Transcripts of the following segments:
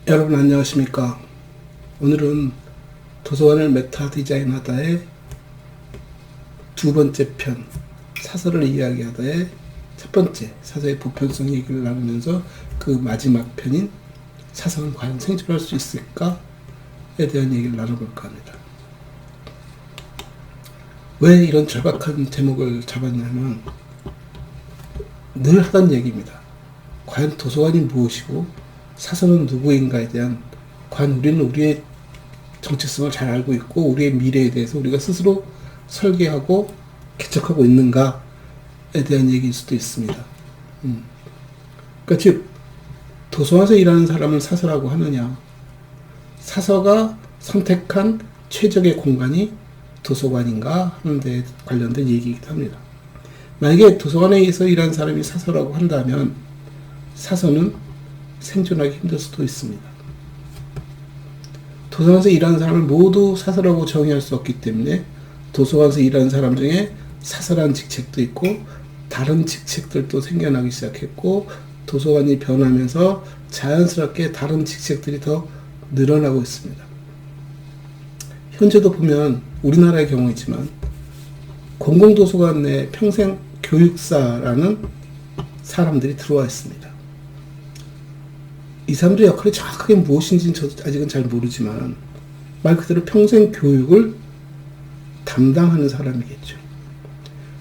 여러분 안녕하십니까. 오늘은 도서관을 메타 디자인하다의 두 번째 편, 사설을 이야기하다의 첫 번째, 사설의 보편성 얘기를 나누면서 그 마지막 편인 사설은 과연 생존할 수 있을까에 대한 얘기를 나눠볼까 합니다. 왜 이런 절박한 제목을 잡았냐면 늘 하던 얘기입니다. 과연 도서관이 무엇이고 사설은 누구인가에 대한, 과연 우리는 우리의 정체성을 잘 알고 있고 우리의 미래에 대해서 우리가 스스로 설계하고 개척하고 있는가에 대한 얘기일 수도 있습니다. 그러니까 즉 도서관에서 일하는 사람을 사설이라고 하느냐, 사서가 선택한 최적의 공간이 도서관인가 하는 데 관련된 얘기이기도 합니다. 만약에 도서관에서 일하는 사람이 사서라고 한다면 사서는 생존하기 힘들 수도 있습니다. 도서관에서 일하는 사람을 모두 사서라고 정의할 수 없기 때문에 도서관에서 일하는 사람 중에 사설한 직책도 있고 다른 직책들도 생겨나기 시작했고 도서관이 변하면서 자연스럽게 다른 직책들이 더 늘어나고 있습니다. 현재도 보면 우리나라의 경우이지만 공공도서관 내 평생 교육사라는 사람들이 들어와 있습니다. 이 사람들의 역할이 정확하게 무엇인지는 저도 아직은 잘 모르지만 말 그대로 평생 교육을 담당하는 사람이겠죠.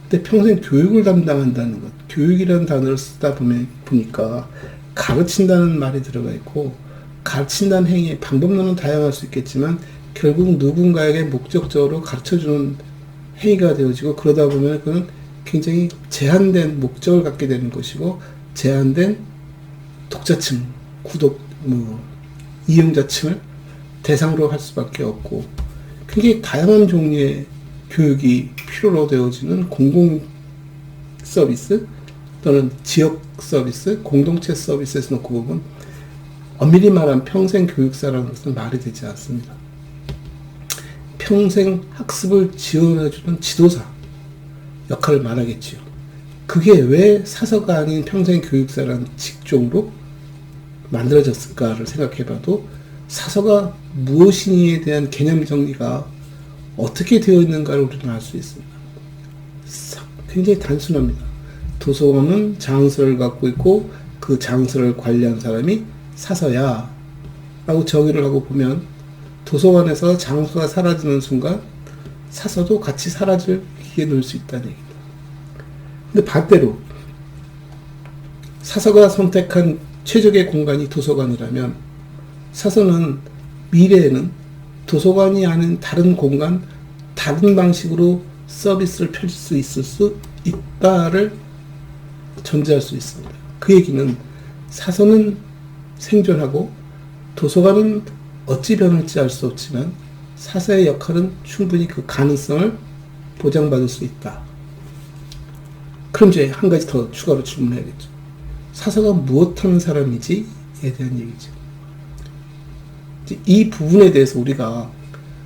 근데 평생 교육을 담당한다는 것, 교육이라는 단어를 쓰다 보니까 가르친다는 말이 들어가 있고, 가르친다는 행위의 방법론은 다양할 수 있겠지만 결국 누군가에게 목적적으로 가르쳐주는 행위가 되어지고, 그러다 보면 그건 굉장히 제한된 목적을 갖게 되는 것이고 제한된 독자층, 이용자층을 대상으로 할 수밖에 없고, 굉장히 다양한 종류의 교육이 필요로 되어지는 공공 서비스 또는 지역 서비스, 공동체 서비스에서 놓고 보면 엄밀히 말하면 평생 교육사라는 것은 말이 되지 않습니다. 평생 학습을 지원해주는 지도사 역할을 말하겠지요. 그게 왜 사서가 아닌 평생 교육사라는 직종으로 만들어졌을까를 생각해봐도 사서가 무엇이니에 대한 개념 정리가 어떻게 되어 있는가를 우리는 알 수 있습니다. 굉장히 단순합니다. 도서관은 장소를 갖고 있고 그 장소를 관리한 사람이 사서야 라고 정의를 하고 보면, 도서관에서 장소가 사라지는 순간 사서도 같이 사라질 기회에 놓을 수 있다는 얘기입니다. 근데 반대로 사서가 선택한 최적의 공간이 도서관이라면 사서는 미래에는 도서관이 아닌 다른 공간, 다른 방식으로 서비스를 펼칠 수 있을 수 있다를 전제할 수 있습니다. 그 얘기는 사서는 생존하고 도서관은 어찌 변할지 알 수 없지만 사서의 역할은 충분히 그 가능성을 보장받을 수 있다. 그럼 이제 한 가지 더 추가로 질문해야겠죠. 사서가 무엇하는 사람이지에 대한 얘기죠. 이 부분에 대해서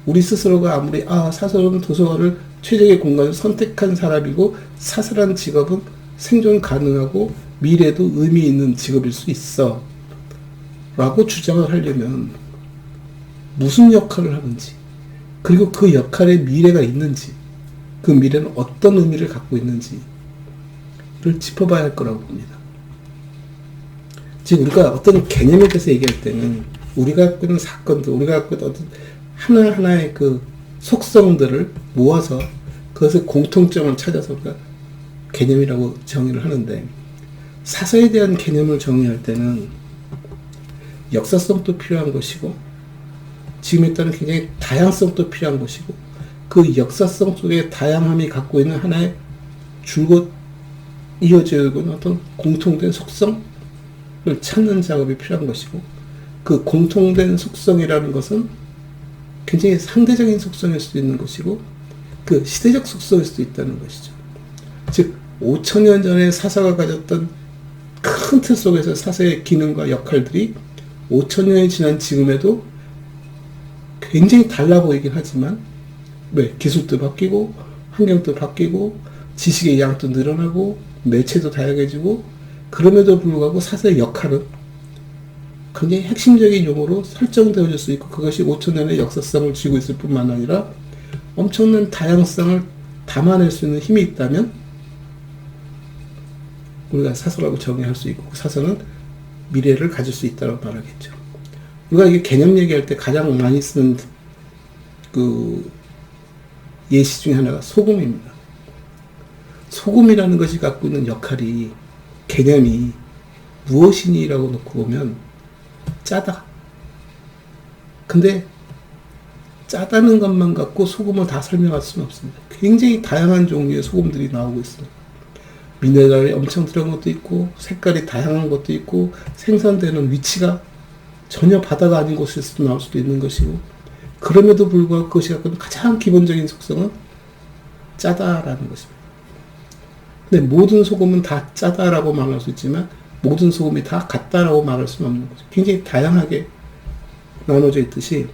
우리 스스로가 아무리 사서는 도서관을 최적의 공간을 선택한 사람이고 사서라는 직업은 생존 가능하고 미래에도 의미 있는 직업일 수 있어 라고 주장을 하려면 무슨 역할을 하는지, 그리고 그 역할에 미래가 있는지, 그 미래는 어떤 의미를 갖고 있는지를 짚어봐야 할 거라고 봅니다. 즉 우리가 어떤 개념에 대해서 얘기할 때는 우리가 갖고 있는 사건들, 우리가 갖고 있는 어떤 하나하나의 그 속성들을 모아서 그것의 공통점을 찾아서 우리가 개념이라고 정의를 하는데, 사서에 대한 개념을 정의할 때는 역사성도 필요한 것이고 지금에 따른 굉장히 다양성도 필요한 것이고, 그 역사성 속에 다양함이 갖고 있는 하나의 줄곧 이어져 있는 어떤 공통된 속성을 찾는 작업이 필요한 것이고, 그 공통된 속성이라는 것은 굉장히 상대적인 속성일 수도 있는 것이고 그 시대적 속성일 수도 있다는 것이죠. 즉 5,000년 전에 사서가 가졌던 큰 틀 속에서 사서의 기능과 역할들이 5,000년이 지난 지금에도 굉장히 달라 보이긴 하지만, 왜? 기술도 바뀌고 환경도 바뀌고 지식의 양도 늘어나고 매체도 다양해지고, 그럼에도 불구하고 사서의 역할은 굉장히 핵심적인 용어로 설정되어질 수 있고 그것이 5,000년의 역사성을 쥐고 있을 뿐만 아니라 엄청난 다양성을 담아낼 수 있는 힘이 있다면 우리가 사서라고 정의할 수 있고 그 사서는 미래를 가질 수 있다고 말하겠죠. 우리가 이게 개념 얘기할 때 가장 많이 쓰는 그 예시 중에 하나가 소금입니다. 소금이라는 것이 갖고 있는 역할이 개념이 무엇이니라고 놓고 보면 짜다. 근데 짜다는 것만 갖고 소금을 다 설명할 수는 없습니다. 굉장히 다양한 종류의 소금들이 나오고 있습니다. 미네랄이 엄청 들어간 것도 있고 색깔이 다양한 것도 있고 생산되는 위치가 전혀 바다가 아닌 곳에서 나올 수도 있는 것이고 그럼에도 불구하고 그것이 갖고 있는 가장 기본적인 속성은 짜다라는 것입니다. 근데 모든 소금은 다 짜다라고 말할 수 있지만 모든 소금이 다 같다라고 말할 수는 없는 거죠. 굉장히 다양하게 나눠져 있듯이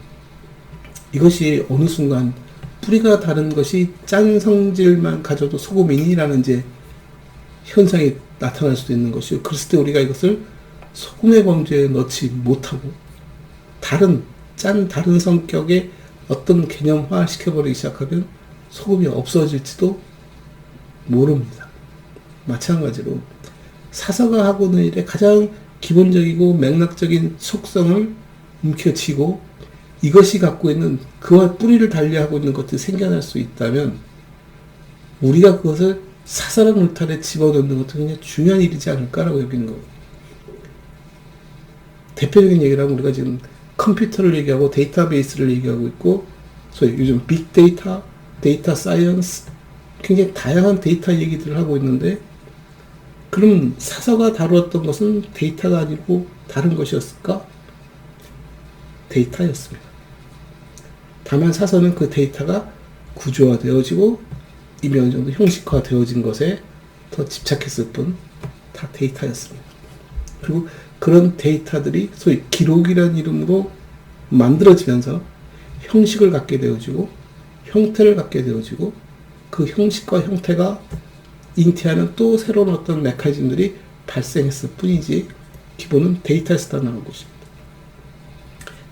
이것이 어느 순간 뿌리가 다른 것이 짠 성질만 가져도 소금이니라는 이제 현상이 나타날 수도 있는 것이고 그랬을 때 우리가 이것을 소금의 범주에 넣지 못하고 다른 성격의 어떤 개념화 시켜버리기 시작하면 소금이 없어질지도 모릅니다. 마찬가지로 사서가 하고 있는 일의 가장 기본적이고 맥락적인 속성을 움켜쥐고 이것이 갖고 있는 그와 뿌리를 달리하고 있는 것들이 생겨날 수 있다면 우리가 그것을 사사랑 울타리에 집어넣는 것도 굉장히 중요한 일이지 않을까라고 여기는 거예요. 대표적인 얘기를 하면 우리가 지금 컴퓨터를 얘기하고 데이터베이스를 얘기하고 있고 소위 요즘 빅데이터, 데이터 사이언스 굉장히 다양한 데이터 얘기들을 하고 있는데 그럼 사서가 다루었던 것은 데이터가 아니고 다른 것이었을까? 데이터였습니다. 다만 사서는 그 데이터가 구조화되어지고 이미 어느 정도 형식화되어진 것에 더 집착했을 뿐 다 데이터였습니다. 그리고 그런 데이터들이 소위 기록이라는 이름으로 만들어지면서 형식을 갖게 되어지고 형태를 갖게 되어지고 그 형식과 형태가 잉태하는 또 새로운 어떤 메커니즘들이 발생했을 뿐이지 기본은 데이터에서 나온 것입니다.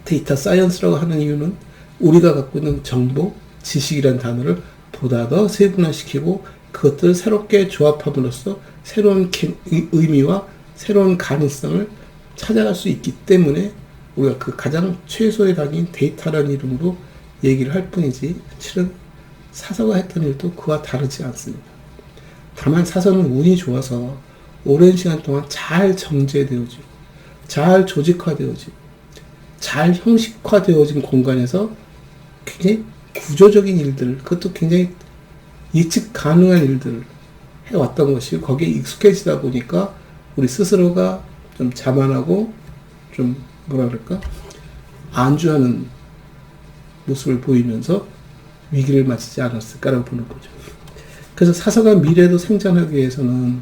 데이터 사이언스라고 하는 이유는 우리가 갖고 있는 정보, 지식이라는 단어를 보다 더 세분화시키고 그것들을 새롭게 조합함으로써 새로운 의미와 새로운 가능성을 찾아갈 수 있기 때문에 우리가 그 가장 최소의 단위인 데이터라는 이름으로 얘기를 할 뿐이지 실은 사서가 했던 일도 그와 다르지 않습니다. 다만 사서는 운이 좋아서 오랜 시간 동안 잘 정제되어지고 잘 조직화되어지고 잘 형식화되어진 공간에서 굉장히 구조적인 일들, 그것도 굉장히 예측 가능한 일들을 해왔던 것이 거기에 익숙해지다 보니까 우리 스스로가 좀 자만하고 좀 뭐라 그럴까 안주하는 모습을 보이면서 위기를 맞지 않았을까라고 보는 거죠. 그래서 사서가 미래도 생존하기 위해서는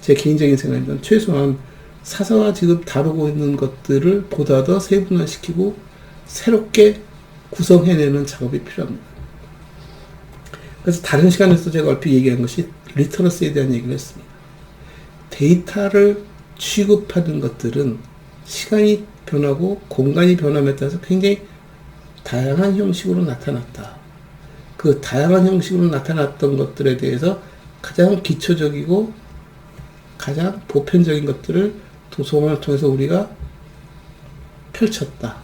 제 개인적인 생각입니다. 최소한 사서가 지금 다루고 있는 것들을 보다 더 세분화시키고 새롭게 구성해내는 작업이 필요합니다. 그래서 다른 시간에서 제가 얼핏 얘기한 것이 리터러시에 대한 얘기를 했습니다. 데이터를 취급하는 것들은 시간이 변하고 공간이 변함에 따라서 굉장히 다양한 형식으로 나타났다. 그 다양한 형식으로 나타났던 것들에 대해서 가장 기초적이고 가장 보편적인 것들을 도서관을 통해서 우리가 펼쳤다.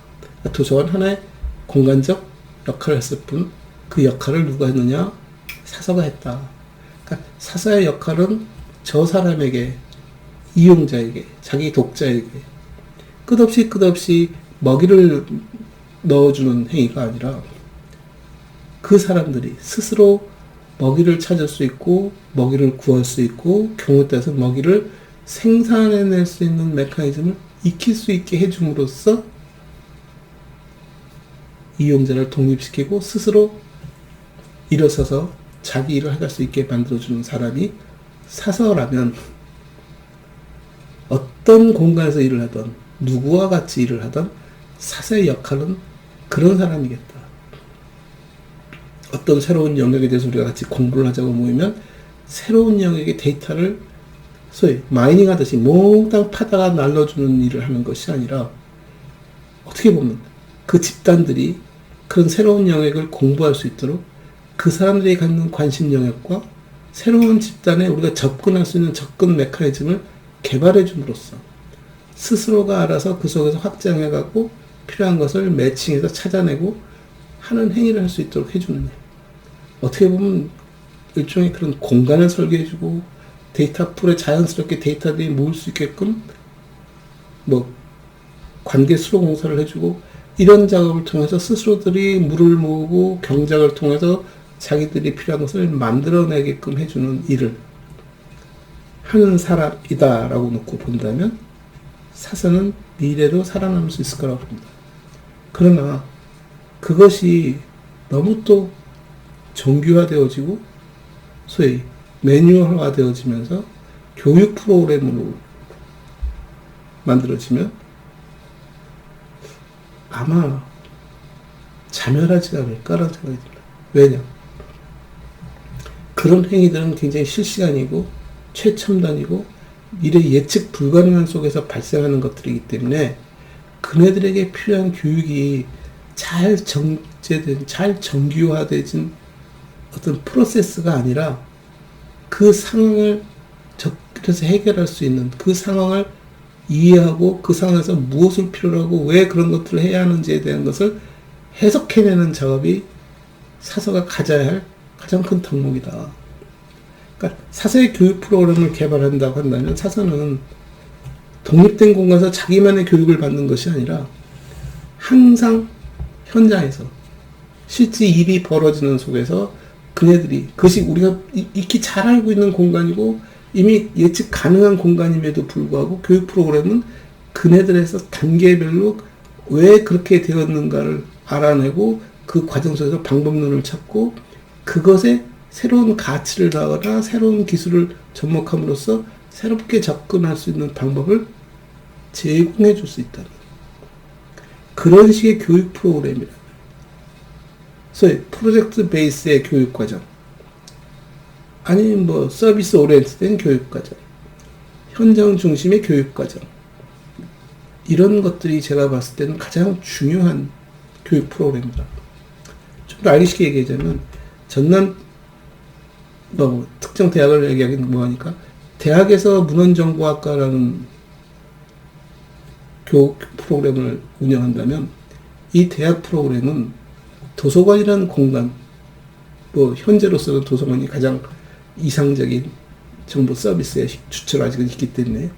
도서관 하나의 공간적 역할을 했을 뿐 그 역할을 누가 했느냐? 사서가 했다. 그러니까 사서의 역할은 저 사람에게, 이용자에게, 자기 독자에게 끝없이 먹이를 넣어주는 행위가 아니라 그 사람들이 스스로 먹이를 찾을 수 있고 먹이를 구할 수 있고 경우에 따라서 먹이를 생산해낼 수 있는 메커니즘을 익힐 수 있게 해줌으로써 이용자를 독립시키고 스스로 일어서서 자기 일을 할 수 있게 만들어주는 사람이 사서라면 어떤 공간에서 일을 하든 누구와 같이 일을 하든 사서의 역할은 그런 사람이겠다. 어떤 새로운 영역에 대해서 우리가 같이 공부를 하자고 모이면 새로운 영역의 데이터를 소위 마이닝 하듯이 몽땅 파다가 날려주는 일을 하는 것이 아니라 어떻게 보면 그 집단들이 그런 새로운 영역을 공부할 수 있도록 그 사람들이 갖는 관심 영역과 새로운 집단에 우리가 접근할 수 있는 접근 메커니즘을 개발해 줌으로써 스스로가 알아서 그 속에서 확장해가고 필요한 것을 매칭해서 찾아내고 하는 행위를 할 수 있도록 해주는 일. 어떻게 보면 일종의 그런 공간을 설계해주고 데이터 풀에 자연스럽게 데이터들이 모일 수 있게끔 뭐 관계 수로 공사를 해주고 이런 작업을 통해서 스스로들이 물을 모으고 경작을 통해서 자기들이 필요한 것을 만들어내게끔 해주는 일을 하는 사람이다라고 놓고 본다면 사서는 미래도 살아남을 수 있을 거라고 봅니다. 그러나 그것이 너무 또 정규화되어지고 소위 매뉴얼화되어지면서 교육 프로그램으로 만들어지면 아마 자멸하지 않을까라는 생각이 듭니다. 왜냐? 그런 행위들은 굉장히 실시간이고 최첨단이고 미래 예측 불가능한 속에서 발생하는 것들이기 때문에 그네들에게 필요한 교육이 잘 정제된, 잘 정규화되진 어떤 프로세스가 아니라 그 상황을 그래서 해결할 수 있는 그 상황을 이해하고 그 상황에서 무엇을 필요로 하고 왜 그런 것들을 해야 하는지에 대한 것을 해석해내는 작업이 사서가 가져야 할 가장 큰 덕목이다. 그러니까 사서의 교육 프로그램을 개발한다고 한다면 사서는 독립된 공간에서 자기만의 교육을 받는 것이 아니라 항상 현장에서 실제 일이 벌어지는 속에서 그네들이 그것이 우리가 익히 잘 알고 있는 공간이고 이미 예측 가능한 공간임에도 불구하고 교육 프로그램은 그네들에서 단계별로 왜 그렇게 되었는가를 알아내고 그 과정 속에서 방법론을 찾고 그것에 새로운 가치를 더하거나 새로운 기술을 접목함으로써 새롭게 접근할 수 있는 방법을 제공해 줄 수 있다는 그런 식의 교육 프로그램이라 소위 프로젝트 베이스의 교육과정 아니면 뭐 서비스 오리엔트된 교육과정 현장 중심의 교육과정 이런 것들이 제가 봤을 때는 가장 중요한 교육 프로그램이다. 좀 더 알기 쉽게 얘기하자면 전남 뭐 특정 대학을 얘기하기는 뭐하니까 대학에서 문헌정보학과라는 교육 프로그램을 운영한다면 이 대학 프로그램은 도서관이라는 공간 뭐 현재로서는 도서관이 가장 이상적인 정보 서비스의 주체가 아직은 있기 때문에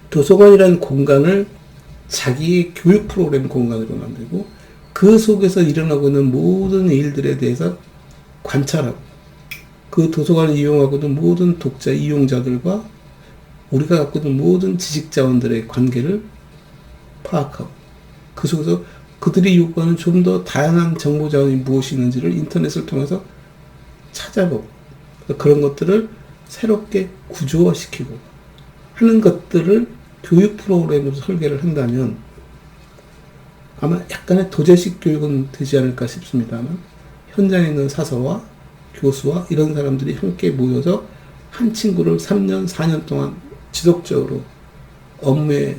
도서관이라는 공간을 자기의 교육 프로그램 공간으로 만들고 그 속에서 일어나고 있는 모든 일들에 대해서 관찰하고 그 도서관을 이용하고 있는 모든 독자 이용자들과 우리가 갖고 있는 모든 지식자원들의 관계를 파악하고 그 속에서 그들이 요구하는 좀 더 다양한 정보자원이 무엇이 있는지를 인터넷을 통해서 찾아보고 그런 것들을 새롭게 구조화시키고 하는 것들을 교육 프로그램으로 설계를 한다면 아마 약간의 도제식 교육은 되지 않을까 싶습니다만 현장에 있는 사서와 교수와 이런 사람들이 함께 모여서 한 친구를 3년, 4년 동안 지속적으로 업무에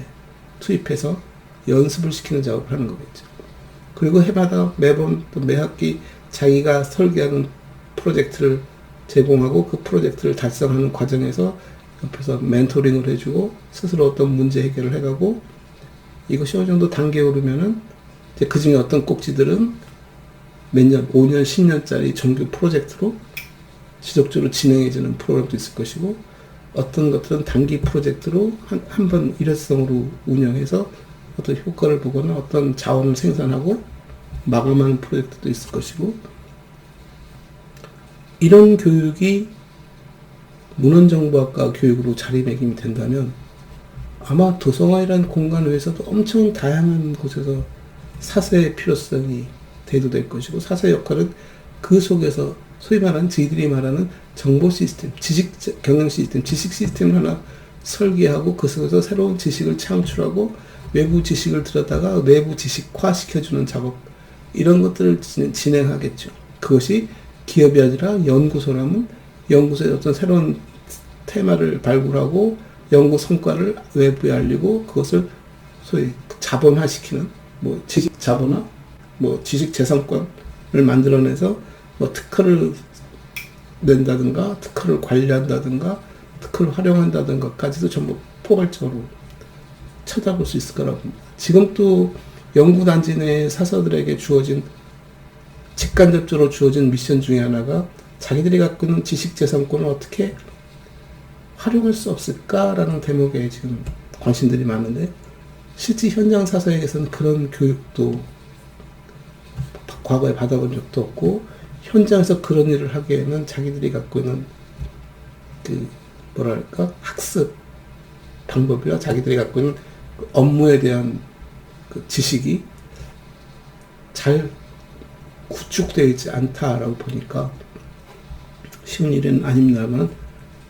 투입해서 연습을 시키는 작업을 하는 거겠죠. 그리고 해마다 매번 또 매 학기 자기가 설계하는 프로젝트를 제공하고 그 프로젝트를 달성하는 과정에서 옆에서 멘토링을 해주고 스스로 어떤 문제 해결을 해가고 이것이 어느 정도 단계에 오르면은 이제 그 중에 어떤 꼭지들은 몇 년, 5년, 10년짜리 정규 프로젝트로 지속적으로 진행해지는 프로그램도 있을 것이고 어떤 것들은 단기 프로젝트로 한 번 일회성으로 운영해서 어떤 효과를 보거나 어떤 자원을 생산하고 마감하는 프로젝트도 있을 것이고 이런 교육이 문헌정보학과 교육으로 자리매김이 된다면 아마 도서관이라는 공간 외에서도 엄청 다양한 곳에서 사서의 필요성이 대두될 것이고 사서의 역할은 그 속에서 소위 말하는 저희들이 말하는 정보 시스템, 지식 경영 시스템, 지식 시스템을 하나 설계하고 그 속에서 새로운 지식을 창출하고 외부 지식을 들여다가 내부 지식화 시켜주는 작업 이런 것들을 진행하겠죠. 그것이 기업이 아니라 연구소라면 연구소의 어떤 새로운 테마를 발굴하고 연구 성과를 외부에 알리고 그것을 소위 자본화시키는 뭐 지식 자본화, 뭐 지식 재산권을 만들어내서 뭐 특허를 낸다든가 특허를 관리한다든가 특허를 활용한다든가까지도 전부 포괄적으로 찾아볼 수 있을 거라고 봅니다. 지금 또 연구단지 내 사서들에게 주어진 직간접적으로 주어진 미션 중에 하나가 자기들이 갖고 있는 지식재산권을 어떻게 활용할 수 없을까라는 대목에 지금 관심들이 많은데, 실제 현장 사서에게서는 그런 교육도 과거에 받아본 적도 없고, 현장에서 그런 일을 하기에는 자기들이 갖고 있는 그 뭐랄까 학습 방법이나 자기들이 갖고 있는 그 업무에 대한 그 지식이 잘 구축되어 있지 않다라고 보니까 쉬운 일은 아닙니다만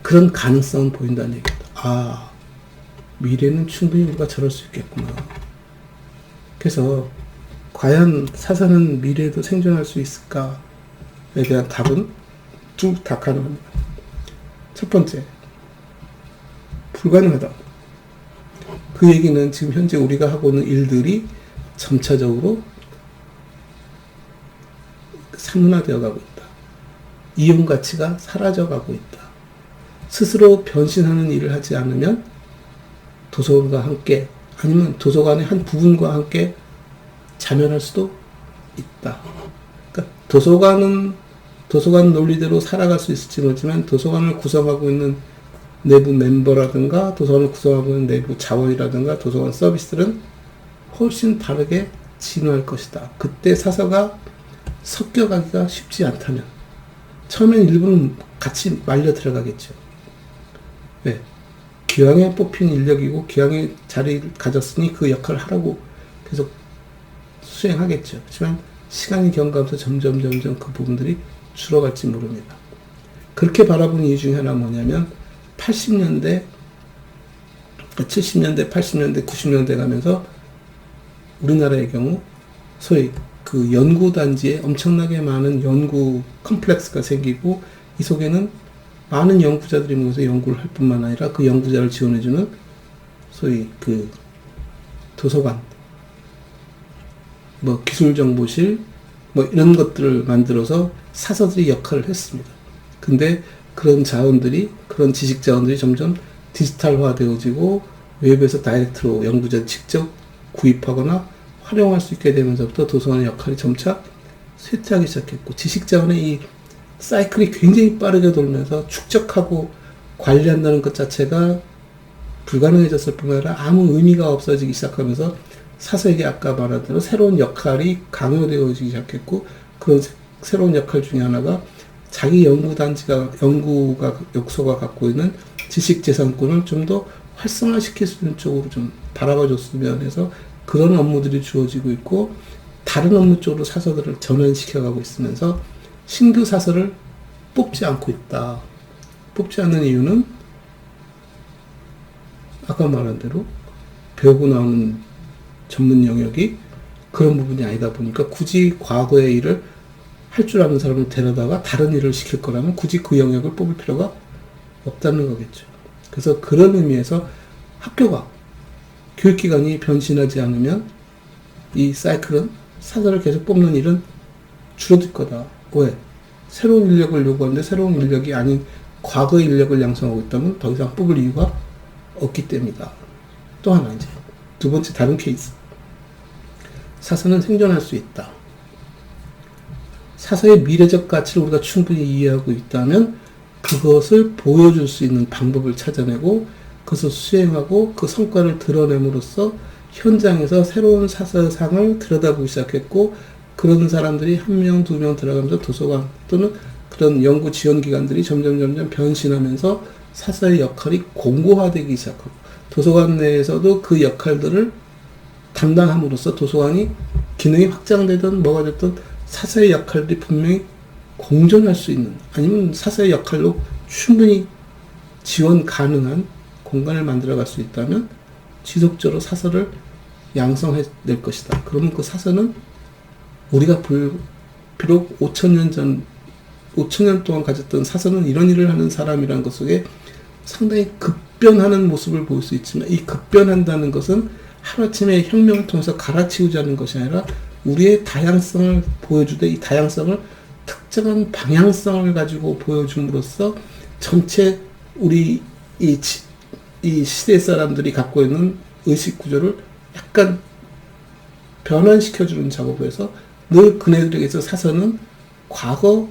그런 가능성은 보인다는 얘기입니다. 아, 미래는 충분히 우리가 저럴 수 있겠구나. 그래서 과연 사서는 미래에도 생존할 수 있을까에 대한 답은 쭉 다 가능합니다. 첫 번째, 불가능하다. 그 얘기는 지금 현재 우리가 하고 있는 일들이 점차적으로 사문화되어 가고 있다. 이용 가치가 사라져 가고 있다. 스스로 변신하는 일을 하지 않으면 도서관과 함께 아니면 도서관의 한 부분과 함께 자멸할 수도 있다. 그러니까 도서관 논리대로 살아갈 수 있을지 모르지만 도서관을 구성하고 있는 내부 멤버라든가 도서관을 구성하고 있는 내부 자원이라든가 도서관 서비스들은 훨씬 다르게 진화할 것이다. 그때 사서가 섞여가기가 쉽지 않다면 처음엔 일부는 같이 말려 들어가겠죠. 왜? 기왕에 뽑힌 인력이고 기왕에 자리를 가졌으니 그 역할을 하라고 계속 수행하겠죠. 하지만 시간이 경과하면서 점점 그 부분들이 줄어갈지 모릅니다. 그렇게 바라보는 이유 중에 하나는 뭐냐면 80년대, 70년대, 80년대, 90년대 가면서 우리나라의 경우 소위 그 연구단지에 엄청나게 많은 연구 컴플렉스가 생기고 이 속에는 많은 연구자들이 모여서 연구를 할 뿐만 아니라 그 연구자를 지원해주는 소위 그 도서관, 뭐 기술정보실, 뭐 이런 것들을 만들어서 사서들이 역할을 했습니다. 근데 그런 자원들이, 그런 지식 자원들이 점점 디지털화 되어지고 웹에서 다이렉트로 연구자를 직접 구입하거나 활용할 수 있게 되면서부터 도서관의 역할이 점차 쇠퇴하기 시작했고, 지식 자원의 이 사이클이 굉장히 빠르게 돌면서 축적하고 관리한다는 것 자체가 불가능해졌을 뿐만 아니라 아무 의미가 없어지기 시작하면서 사서에게 아까 말한 대로 새로운 역할이 강요되어지기 시작했고, 그런 새로운 역할 중에 하나가 자기 연구가 역소가 갖고 있는 지식재산권을 좀 더 활성화시킬 수 있는 쪽으로 좀 바라봐 줬으면 해서 그런 업무들이 주어지고 있고, 다른 업무 쪽으로 사서들을 전환시켜가고 있으면서 신규 사서를 뽑지 않고 있다. 뽑지 않는 이유는 아까 말한 대로 배우고 나오는 전문 영역이 그런 부분이 아니다 보니까 굳이 과거의 일을 할 줄 아는 사람을 데려다가 다른 일을 시킬 거라면 굳이 그 영역을 뽑을 필요가 없다는 거겠죠. 그래서 그런 의미에서 학교가, 교육기관이 변신하지 않으면 이 사이클은 사서를 계속 뽑는 일은 줄어들 거다. 왜? 새로운 인력을 요구하는데 새로운 인력이 아닌 과거의 인력을 양성하고 있다면 더 이상 뽑을 이유가 없기 때문이다. 또 하나 이제 두 번째 다른 케이스. 사서는 생존할 수 있다. 사서의 미래적 가치를 우리가 충분히 이해하고 있다면 그것을 보여줄 수 있는 방법을 찾아내고 그것을 수행하고 그 성과를 드러냄으로써 현장에서 새로운 사서상을 들여다보기 시작했고, 그런 사람들이 한 명, 두 명 들어가면서 도서관 또는 그런 연구 지원 기관들이 점점 변신하면서 사서의 역할이 공고화되기 시작하고, 도서관 내에서도 그 역할들을 담당함으로써 도서관이 기능이 확장되든 뭐가 됐든 사서의 역할들이 분명히 공존할 수 있는, 아니면 사서의 역할로 충분히 지원 가능한 공간을 만들어갈 수 있다면 지속적으로 사서를 양성해낼 것이다. 그러면 그 사서는 우리가 비록 5,000년 동안 가졌던 사서는 이런 일을 하는 사람이라는 것 속에 상당히 급변하는 모습을 볼 수 있지만 이 급변한다는 것은 하루아침에 혁명을 통해서 갈아치우자는 것이 아니라 우리의 다양성을 보여주되 이 다양성을 특정한 방향성을 가지고 보여줌으로써 전체 우리 이 시대 사람들이 갖고 있는 의식 구조를 약간 변환시켜주는 작업을 해서 늘 그네들에게서 사서는 과거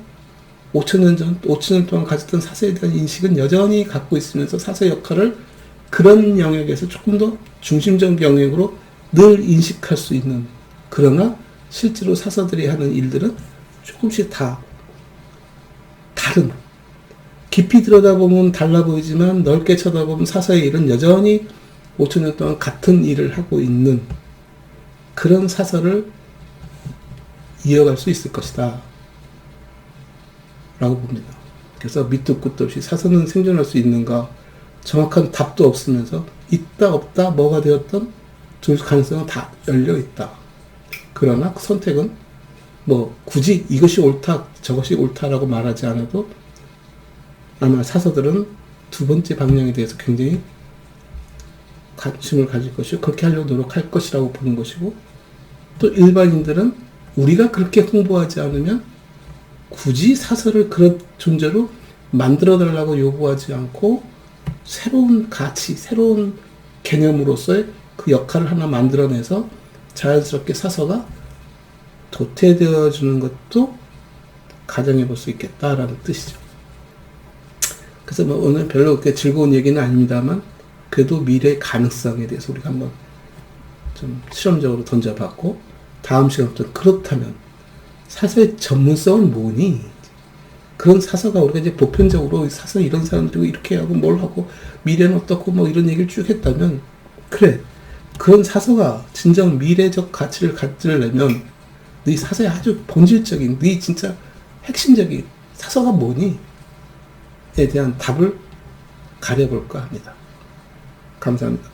5천 년 동안 가졌던 사서에 대한 인식은 여전히 갖고 있으면서 사서 역할을 그런 영역에서 조금 더 중심적 영역으로 늘 인식할 수 있는, 그러나 실제로 사서들이 하는 일들은 조금씩 다 다른, 깊이 들여다보면 달라 보이지만 넓게 쳐다보면 사서의 일은 여전히 5천 년 동안 같은 일을 하고 있는 그런 사서를 이어갈 수 있을 것이다 라고 봅니다. 그래서 밑도 끝도 없이 사서는 생존할 수 있는가, 정확한 답도 없으면서 있다 없다 뭐가 되었던 둘 가능성은 다 열려 있다. 그러나 그 선택은 뭐 굳이 이것이 옳다 저것이 옳다라고 말하지 않아도 아마 사서들은 두 번째 방향에 대해서 굉장히 관심을 가질 것이고 그렇게 하려고 노력할 것이라고 보는 것이고, 또 일반인들은 우리가 그렇게 홍보하지 않으면 굳이 사서를 그런 존재로 만들어 달라고 요구하지 않고 새로운 가치, 새로운 개념으로서의 그 역할을 하나 만들어내서 자연스럽게 사서가 도태되어 주는 것도 가정해 볼 수 있겠다라는 뜻이죠. 그래서 뭐 오늘 별로 그렇게 즐거운 얘기는 아닙니다만 그래도 미래의 가능성에 대해서 우리가 한번 좀 실험적으로 던져봤고, 다음 시간부터 그렇다면 사서의 전문성은 뭐니? 그런 사서가 우리가 이제 보편적으로 사서 이런 사람들이고 이렇게 하고 뭘 하고 미래는 어떻고 뭐 이런 얘기를 쭉 했다면, 그래 그런 사서가 진정 미래적 가치를 갖추려면 네 사서의 아주 본질적인, 네 진짜 핵심적인 사서가 뭐니? 에 대한 답을 가려볼까 합니다. 감사합니다.